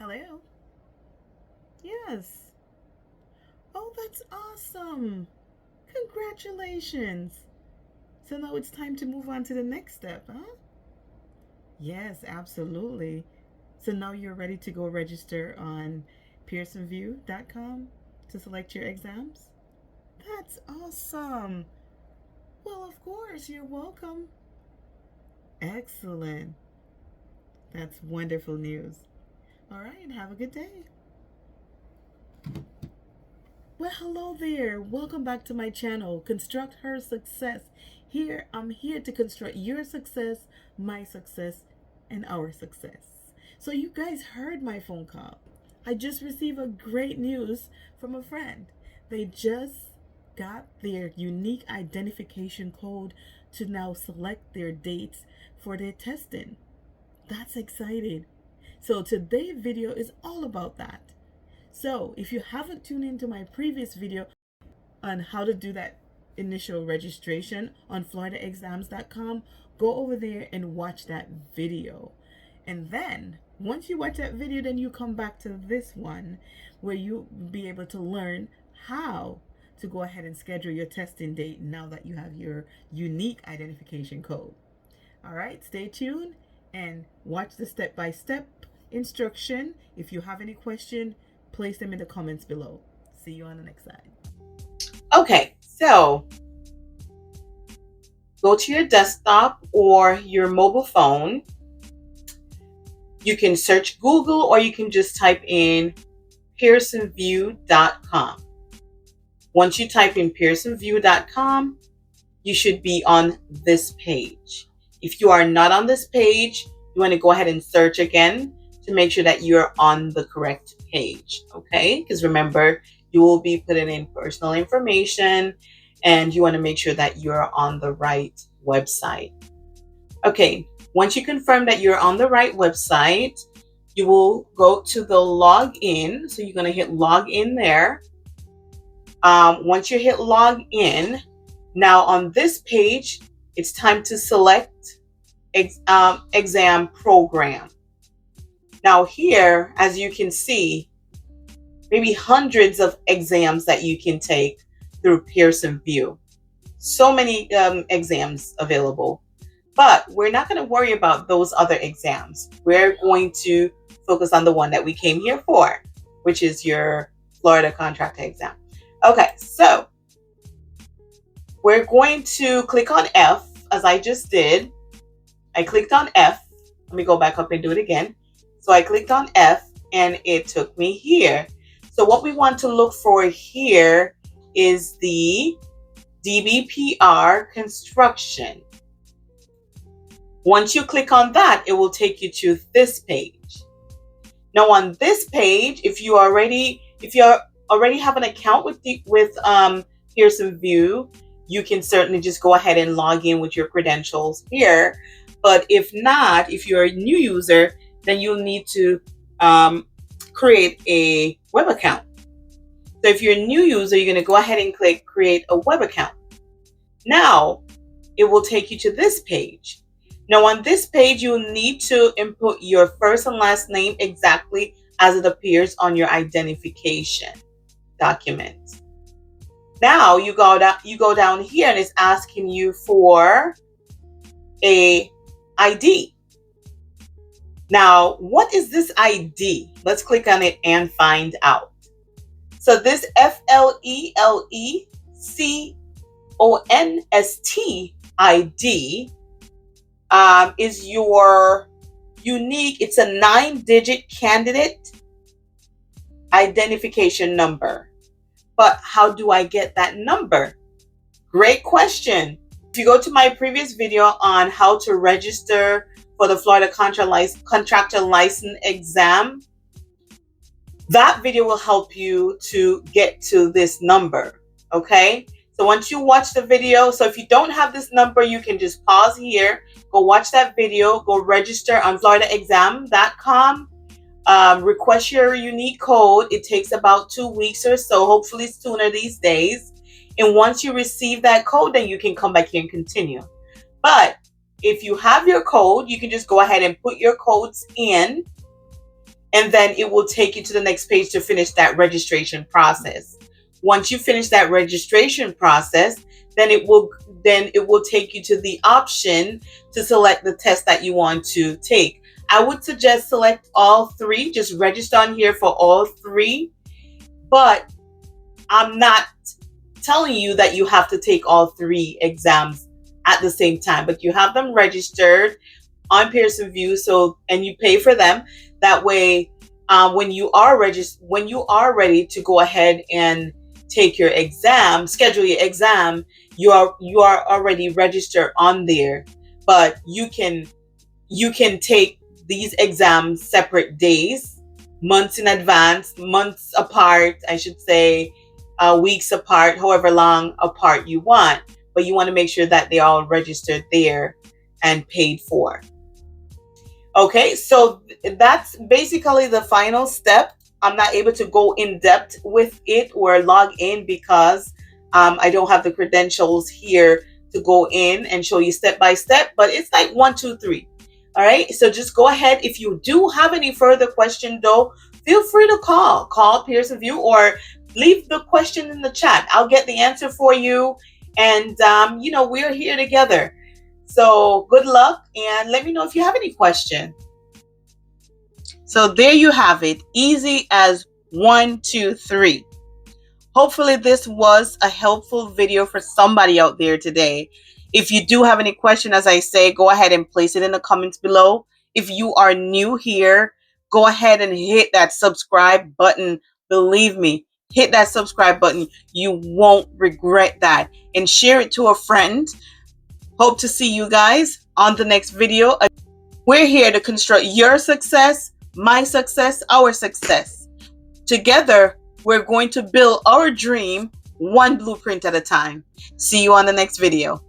Hello? Yes. Oh, that's awesome. Congratulations. So now it's time to move on to the next step, huh? Yes, absolutely. So now you're ready to go register on PearsonVUE.com to select your exams? That's awesome. Well, of course, you're welcome. Excellent. That's wonderful news. All right, have a good day. Well, hello there. Welcome back to my channel, Construct Her Success. Here, I'm here to construct your success, my success, and our success. So you guys heard my phone call. I just received a great news from a friend. They just got their unique identification code to now select their dates for their testing. That's exciting. So today's video is all about that. So if you haven't tuned into my previous video on how to do that initial registration on floridaexams.com, go over there and watch that video. And then once you watch that video, then you come back to this one where you'll be able to learn how to go ahead and schedule your testing date now that you have your unique identification code. All right, stay tuned and watch the step-by-step instruction. If you have any question, place them in the comments below. See you on the next side. Okay, so go to your desktop or your mobile phone. You can search Google or you can just type in PearsonVUE.com. Once you type in PearsonVUE.com, you should be on this page. If you are not on this page, you want to go ahead and search again to make sure that you're on the correct page, okay? Because remember, you will be putting in personal information and you want to make sure that you're on the right website. Okay, once you confirm that you're on the right website, you will go to the login. So you're going to hit login there. Once you hit login, now on this page, it's time to select exam program. Now here, as you can see, maybe hundreds of exams that you can take through Pearson VUE. So many exams available. But we're not going to worry about those other exams. We're going to focus on the one that we came here for, which is your Florida Contractor exam. Okay, so we're going to click on F, as I just did. I clicked on F. Let me go back up and do it again. So I clicked on F and it took me here. So what we want to look for here is the DBPR construction. Once you click on that, it will take you to this page. Now on this page, if you already have an account with Pearson VUE, you can certainly just go ahead and log in with your credentials here. But if not, if you're a new user, then you'll need to create a web account. So if you're a new user, you're going to go ahead and click create a web account. Now it will take you to this page. Now on this page, you'll need to input your first and last name exactly as it appears on your identification document. Now you go down here and it's asking you for a ID. Now, what is this ID? Let's click on it and find out. So this FLELECONST ID is your unique, it's a 9-digit candidate identification number. But how do I get that number? Great question. If you go to my previous video on how to register for the Florida Contractor License exam, that video will help you to get to this number, okay? So once you watch the video, so if you don't have this number, you can just pause here, go watch that video, go register on floridaexam.com, request your unique code. It takes about 2 weeks or so, hopefully sooner these days. And once you receive that code, then you can come back here and continue. But if you have your code, you can just go ahead and put your codes in and then it will take you to the next page to finish that registration process. Once you finish that registration process, then it will take you to the option to select the test that you want to take. I would suggest select all three. Just register on here for all three. But I'm not telling you that you have to take all three exams at the same time, but you have them registered on Pearson VUE, and you pay for them. That way, when you are ready to go ahead and take your exam, schedule your exam, you are already registered on there. But you can take these exams separate days, months in advance, months apart, I should say, weeks apart, however long apart you want. But you want to make sure that they're all registered there and paid for. Okay, so that's basically the final step. I'm not able to go in depth with it or log in because I don't have the credentials here to go in and show you step by step, but it's like 1, 2, 3. All right, so just go ahead. If you do have any further question though, feel free to call Pearson VUE or leave the question in the chat. I'll get the answer for you. And we're here together. So good luck, and let me know if you have any question. So there you have it. Easy as 1, 2, 3. Hopefully this was a helpful video for somebody out there today. If you do have any question, as I say, go ahead and place it in the comments below. If you are new here, go ahead and hit that subscribe button. Believe me, hit that subscribe button. You won't regret that. And share it to a friend. Hope to see you guys on the next video. We're here to construct your success, my success, our success. Together, we're going to build our dream one blueprint at a time. See you on the next video.